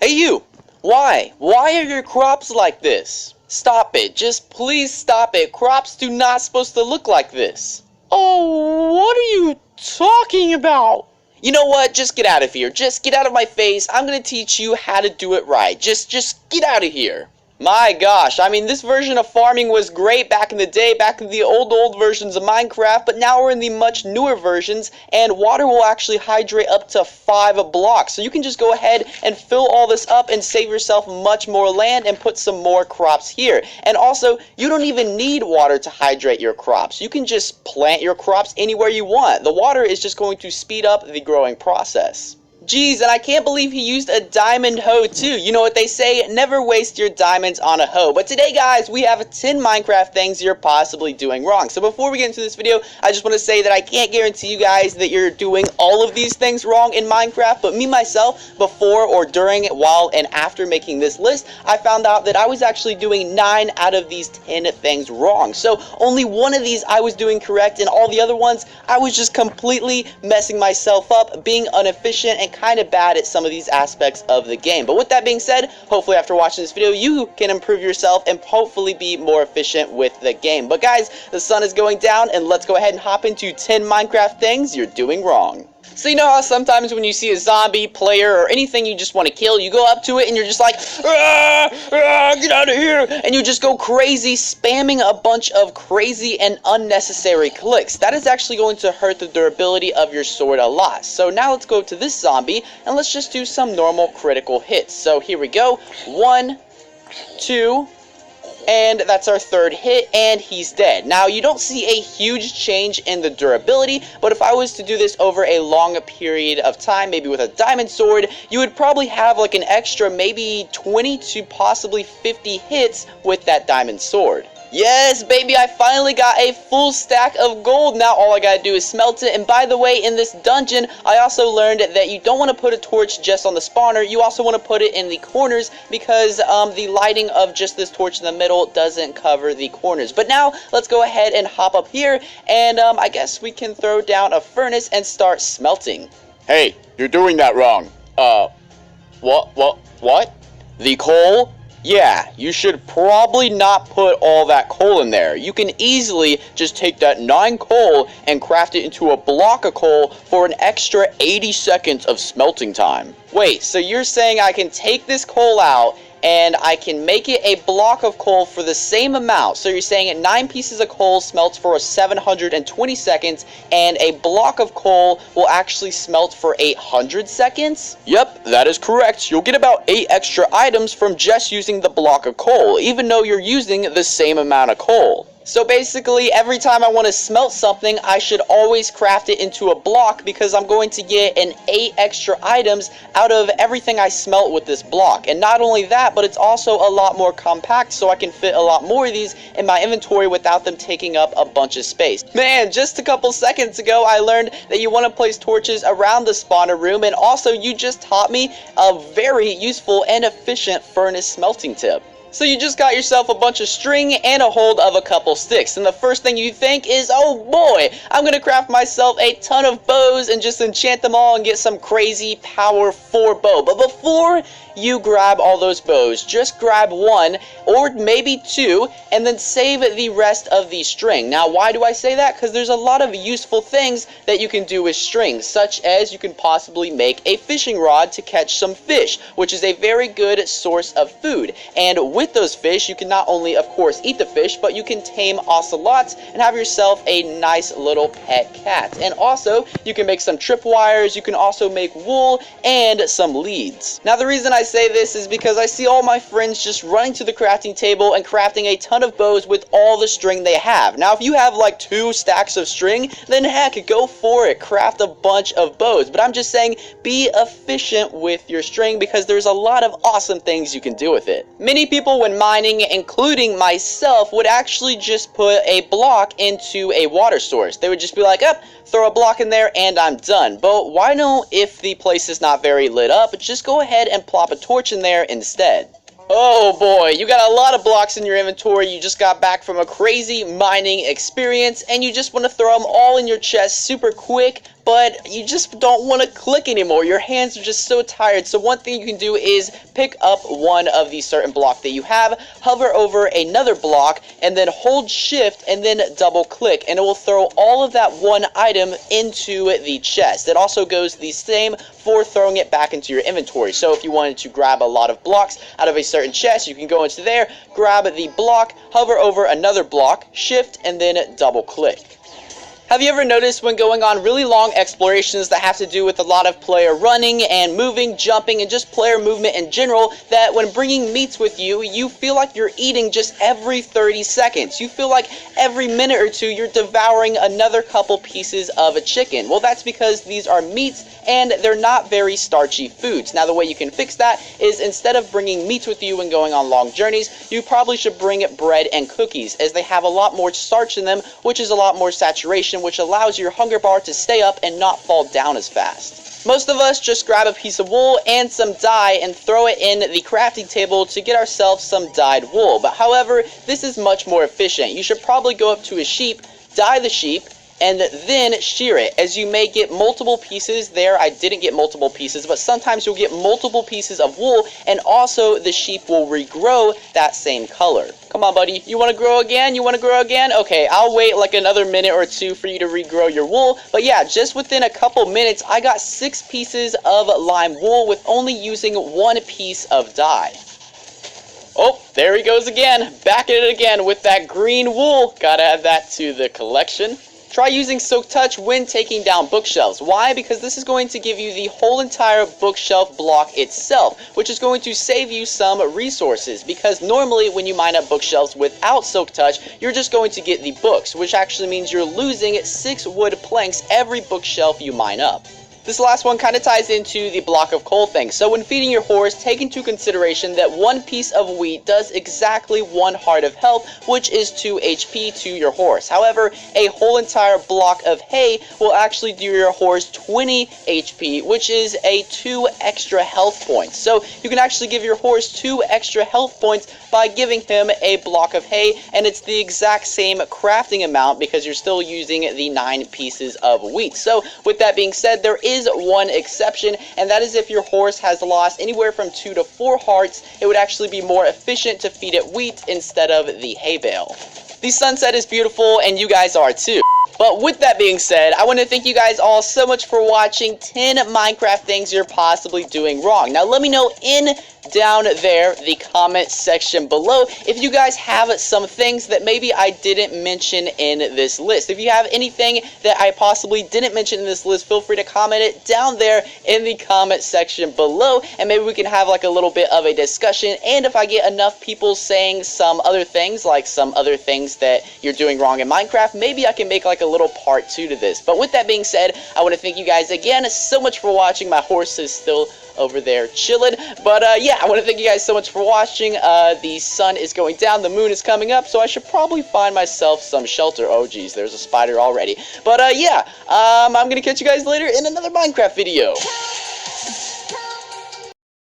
Hey you! Why? Why are your crops like this? Stop it. Just please stop it. Crops do not supposed to look like this. Oh, what are you talking about? You know what? Just get out of here. Just get out of my face. I'm gonna teach you how to do it right. Just get out of here. My gosh, I mean, this version of farming was great back in the day, back in the old versions of Minecraft, but now we're in the much newer versions, and water will actually hydrate up to 5 blocks. So you can just go ahead and fill all this up and save yourself much more land and put some more crops here. And also, you don't even need water to hydrate your crops. You can just plant your crops anywhere you want. The water is just going to speed up the growing process. Jeez, and I can't believe he used a diamond hoe too. You know what they say, never waste your diamonds on a hoe. But today, guys, we have 10 Minecraft things you're possibly doing wrong. So before we get into this video, I just want to say that I can't guarantee you guys that you're doing all of these things wrong in Minecraft, but me, myself, before or during, while, and after making this list, I found out that I was actually doing 9 out of these 10 things wrong. So only one of these I was doing correct, and all the other ones, I was just completely messing myself up, being inefficient, and kind of bad at some of these aspects of the game. But with that being said, hopefully after watching this video you can improve yourself and hopefully be more efficient with the game. But guys, the sun is going down, and let's go ahead and hop into 10 Minecraft things you're doing wrong. So you know how sometimes when you see a zombie, player, or anything you just want to kill, you go up to it and you're just like, get out of here, and you just go crazy, spamming a bunch of crazy and unnecessary clicks. That is actually going to hurt the durability of your sword a lot. So now let's go to this zombie, and let's just do some normal critical hits. So here we go, 1, 2, and that's our 3rd hit, and he's dead. Now, you don't see a huge change in the durability, but if I was to do this over a long period of time, maybe with a diamond sword, you would probably have like an extra maybe 20 to possibly 50 hits with that diamond sword. Yes, baby, I finally got a full stack of gold. Now all I gotta do is smelt it. And by the way, in this dungeon, I also learned that you don't want to put a torch just on the spawner. You also want to put it in the corners because the lighting of just this torch in the middle doesn't cover the corners. But now, let's go ahead and hop up here, and I guess we can throw down a furnace and start smelting. Hey, you're doing that wrong. What? The coal? Yeah, you should probably not put all that coal in there. You can easily just take that 9 coal and craft it into a block of coal for an extra 80 seconds of smelting time. Wait, so you're saying I can take this coal out and I can make it a block of coal for the same amount? So you're saying 9 pieces of coal smelts for 720 seconds, and a block of coal will actually smelt for 800 seconds? Yep, that is correct. You'll get about 8 extra items from just using the block of coal, even though you're using the same amount of coal. So basically, every time I want to smelt something, I should always craft it into a block because I'm going to get an 8 extra items out of everything I smelt with this block. And not only that, but it's also a lot more compact, so I can fit a lot more of these in my inventory without them taking up a bunch of space. Man, just a couple seconds ago, I learned that you want to place torches around the spawner room, and also you just taught me a very useful and efficient furnace smelting tip. So you just got yourself a bunch of string and a hold of a couple sticks, and the first thing you think is, oh boy, I'm gonna craft myself a ton of bows and just enchant them all and get some crazy power 4 bow. But before you grab all those bows, just grab 1 or maybe 2 and then save the rest of the string. Now why do I say that? Because there's a lot of useful things that you can do with string, such as you can possibly make a fishing rod to catch some fish, which is a very good source of food. And with those fish, you can not only of course eat the fish, but you can tame ocelots and have yourself a nice little pet cat. And also you can make some tripwires, you can also make wool and some leads. Now the reason I say this is because I see all my friends just running to the crafting table and crafting a ton of bows with all the string they have. Now if you have like 2 stacks of string, then heck, go for it, craft a bunch of bows. But I'm just saying, be efficient with your string because there's a lot of awesome things you can do with it. Many people when mining, including myself, would actually just put a block into a water source. They would just be like, throw a block in there and I'm done. But why don't, if the place is not very lit up, just go ahead and plop a torch in there instead. Oh boy, you got a lot of blocks in your inventory. You just got back from a crazy mining experience and you just want to throw them all in your chest super quick, but you just don't want to click anymore. Your hands are just so tired. So one thing you can do is pick up one of the certain block that you have, hover over another block, and then hold shift and then double click, and it will throw all of that one item into the chest. It also goes the same for throwing it back into your inventory. So if you wanted to grab a lot of blocks out of a certain chest, you can go into there, grab the block, hover over another block, shift, and then double click. Have you ever noticed when going on really long explorations that have to do with a lot of player running and moving, jumping, and just player movement in general, that when bringing meats with you, you feel like you're eating just every 30 seconds. You feel like every minute or two you're devouring another couple pieces of a chicken. Well, that's because these are meats and they're not very starchy foods. Now, the way you can fix that is instead of bringing meats with you when going on long journeys, you probably should bring bread and cookies, as they have a lot more starch in them, which is a lot more saturation, which allows your hunger bar to stay up and not fall down as fast. Most of us just grab a piece of wool and some dye and throw it in the crafting table to get ourselves some dyed wool. But however, this is much more efficient. You should probably go up to a sheep, dye the sheep, and then shear it, as you may get multiple pieces there. I didn't get multiple pieces, but sometimes you'll get multiple pieces of wool, and also the sheep will regrow that same color. Come on, buddy. You want to grow again? You want to grow again? Okay, I'll wait like another minute or two for you to regrow your wool. But yeah, just within a couple minutes, I got 6 pieces of lime wool with only using 1 piece of dye. Oh, there he goes again. Back at it again with that green wool. Gotta add that to the collection. Try using Soak Touch when taking down bookshelves. Why? Because this is going to give you the whole entire bookshelf block itself, which is going to save you some resources. Because normally when you mine up bookshelves without Soak Touch, you're just going to get the books, which actually means you're losing 6 wood planks every bookshelf you mine up. This last one kind of ties into the block of coal thing. So when feeding your horse, take into consideration that 1 piece of wheat does exactly 1 heart of health, which is 2 HP to your horse. However, a whole entire block of hay will actually do your horse 20 HP, which is a 2 extra health points. So you can actually give your horse 2 extra health points by giving him a block of hay, and it's the exact same crafting amount because you're still using the 9 pieces of wheat. So with that being said, there is one exception, and that is if your horse has lost anywhere from 2 to 4 hearts. It would actually be more efficient to feed it wheat instead of the hay bale. The sunset is beautiful, and you guys are too. But with that being said, I want to thank you guys all so much for watching 10 Minecraft things you're possibly doing wrong. Now let me know down there, the comment section below, if you guys have some things that maybe I didn't mention in this list. If you have anything that I possibly didn't mention in this list, feel free to comment it down there in the comment section below, and maybe we can have like a little bit of a discussion. And if I get enough people saying some other things, like some other things that you're doing wrong in Minecraft, maybe I can make like a little part 2 to this. But with that being said, I want to thank you guys again so much for watching. My horse is still over there chilling, but yeah, I want to thank you guys so much for watching. The sun is going down, the moon is coming up, so I should probably find myself some shelter. Oh geez, there's a spider already. But yeah, I'm gonna catch you guys later in another Minecraft video.